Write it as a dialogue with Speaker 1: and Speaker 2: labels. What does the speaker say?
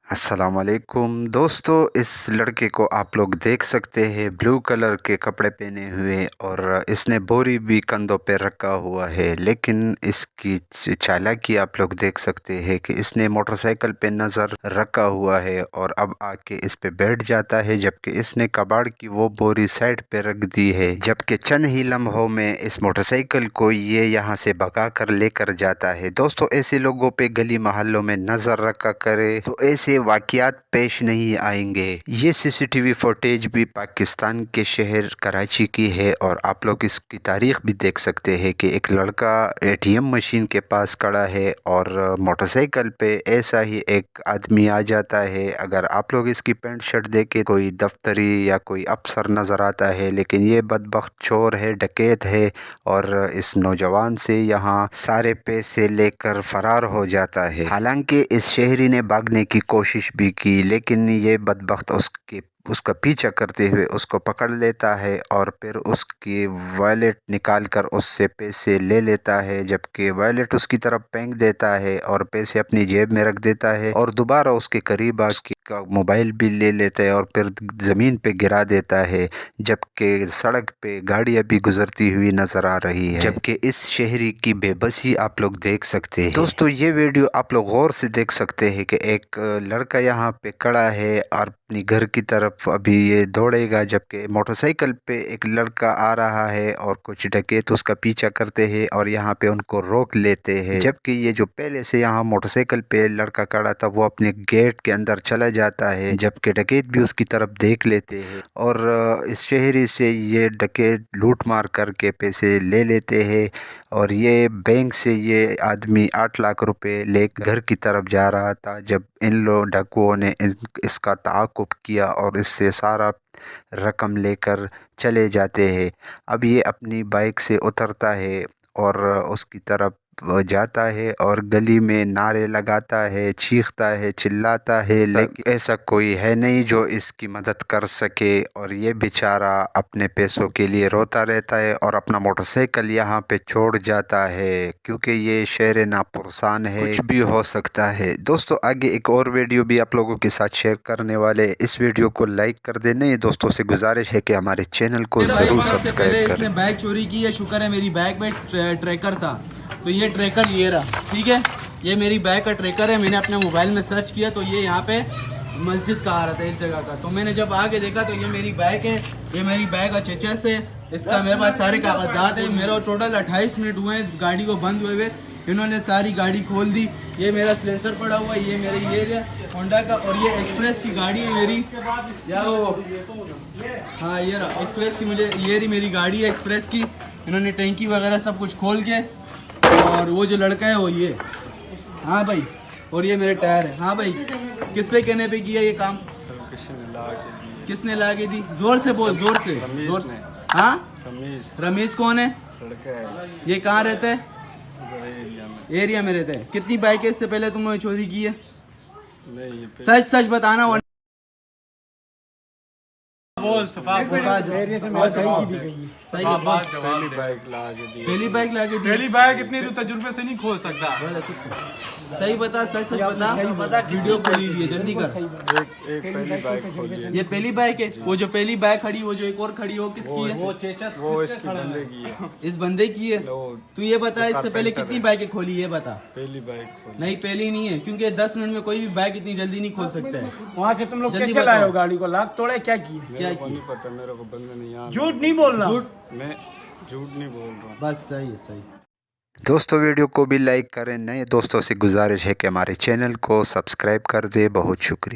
Speaker 1: अस्सलामुअलैकुम दोस्तों, इस लड़के को आप लोग देख सकते हैं ब्लू कलर के कपड़े पहने हुए और इसने बोरी भी कंधों पे रखा हुआ है। लेकिन इसकी चालाकी आप लोग देख सकते हैं कि इसने मोटरसाइकिल पे नज़र रखा हुआ है और अब आके इस पे बैठ जाता है, जबकि इसने कबाड़ की वो बोरी साइड पे रख दी है। जबकि चंद ही लम्हों में इस मोटरसाइकिल को ये यहाँ से भगा कर लेकर जाता है। दोस्तों, ऐसे लोगों पे गली मोहल्लों में नज़र रखा करे तो ऐसे वाक़यात पेश नहीं आएंगे। ये सीसीटीवी फुटेज भी पाकिस्तान के शहर कराची की है और आप लोग इसकी तारीख भी देख सकते हैं कि एक लड़का एटीएम मशीन के पास खड़ा है और मोटरसाइकिल पे ऐसा ही एक आदमी आ जाता है। अगर आप लोग इसकी पैंट शर्ट देखे कोई दफ्तरी या कोई अफसर नज़र आता है, लेकिन ये बदबख्त चोर है, डकैत है और इस नौजवान से यहाँ सारे पैसे लेकर फरार हो जाता है। हालांकि इस शहरी ने भागने की कोशिश भी की, लेकिन ये बदबख्त उसका पीछा करते हुए उसको पकड़ लेता है और फिर उसकी वॉलेट निकाल कर उससे पैसे ले लेता है। जबकि वॉलेट उसकी तरफ फेंक देता है और पैसे अपनी जेब में रख देता है और दोबारा उसके करीब आके का मोबाइल भी ले लेता है और फिर ज़मीन पे गिरा देता है। जबकि सड़क पे गाड़ियाँ भी गुजरती हुई नज़र आ रही है। जबकि इस शहरी की बेबसी आप लोग देख सकते हैं। दोस्तों, ये वीडियो आप लोग गौर से देख सकते हैं कि एक लड़का यहाँ पे खड़ा है और अपनी घर की तरफ अभी ये दौड़ेगा, जबकि मोटरसाइकिल पे एक लड़का आ रहा है और कुछ डकैत उसका पीछा करते हैं और यहाँ पे उनको रोक लेते हैं। जबकि ये जो पहले से यहाँ मोटरसाइकिल पे लड़का खड़ा था वो अपने गेट के अंदर चला जाता है, जबकि डकैत भी उसकी तरफ देख लेते हैं और इस शहरी से ये डकैत लूट मार करके पैसे ले लेते हैं। और ये बैंक से ये आदमी 8 लाख रुपए लेकर घर की तरफ जा रहा था जब इन डाकुओं ने इसका ताक़ुब किया और इससे सारा रकम लेकर चले जाते हैं। अब ये अपनी बाइक से उतरता है और उसकी तरफ जाता है और गली में नारे लगाता है, चीखता है, चिल्लाता है, लेकिन ऐसा कोई है नहीं जो इसकी मदद कर सके और ये बेचारा अपने पैसों के लिए रोता रहता है और अपना मोटरसाइकिल यहाँ पे छोड़ जाता है, क्योंकि ये शहर नापुरसान है, कुछ भी हो सकता है। दोस्तों, आगे एक और वीडियो भी आप लोगों के साथ शेयर करने वाले, इस वीडियो को लाइक कर दे। नए दोस्तों से गुजारिश है कि हमारे चैनल को ज़रूर सब्सक्राइब करें।
Speaker 2: बैग चोरी की है, शुक्र है मेरी बैग में ट्रैकर था, तो ये ट्रैकर ये रहा, ठीक है। ये मेरी बैग का ट्रैकर है। मैंने अपने मोबाइल में सर्च किया तो ये यहाँ पे मस्जिद का आ रहा था, इस जगह का। तो मैंने जब आके देखा तो ये मेरी बैग है, ये मेरी बैग का चेचस है, इसका मेरे पास सारे कागजात है। मेरा टोटल 28 मिनट हुए इस गाड़ी को बंद हुए। इन्होंने सारी गाड़ी खोल दी। ये मेरा सिलेंसर पड़ा हुआ है, ये मेरी ये होंडा का, और ये एक्सप्रेस की गाड़ी है मेरी यार। हाँ, ये रहा एक्सप्रेस की, मुझे ये रही मेरी गाड़ी है एक्सप्रेस की। इन्होंने टैंकी वगैरह सब कुछ खोल के, और वो जो लड़का है वो ये, हाँ भाई, और ये मेरे टायर है। हाँ भाई, किस पे कहने पे किया ये काम? किसने ला के दी? जोर से बोल, जोर से, जोर से। हाँ, रमेश कौन है? लड़का है। ये कहाँ रहता है? एरिया में रहता है। कितनी बाइकें इससे पहले तुमने चोरी की है? नहीं, सच सच बताना। पहली बाइक ला के दी।
Speaker 3: पहली बाइक इतनी तो तजुर्बे से नहीं खोल सकता।
Speaker 2: सही बता, सच सच बता। वीडियो खोली हुई है, जल्दी कर।
Speaker 3: एक पहली बाइक खोली है।
Speaker 2: ये पहली बाइक है। वो जो पहली बाइक खड़ी, वो जो एक और खड़ी, वो किसकी है?
Speaker 3: वो चेचस, वो इसके बंदे की है।
Speaker 2: इस बंदे की है। तू ये बता, इससे पहले कितनी बाइकें खोली, ये बता।
Speaker 3: पहली बाइक खोली।
Speaker 2: नहीं, पहली नहीं है, क्योंकि 10 मिनट में कोई भी बाइक इतनी जल्दी नहीं खोल सकता है।
Speaker 3: वहाँ से तुम लोग कैसे लाए हो गाड़ी को? लाख तोड़े क्या किए?
Speaker 2: क्या
Speaker 3: नहीं पता मेरे को, बंदे नहीं यार।
Speaker 2: झूठ नहीं बोलना।
Speaker 3: मैं झूठ नहीं बोल रहा हूँ।
Speaker 2: बस सही है, सही।
Speaker 1: दोस्तों, वीडियो को भी लाइक करें। नए दोस्तों से गुजारिश है कि हमारे चैनल को सब्सक्राइब कर दे। बहुत शुक्रिया।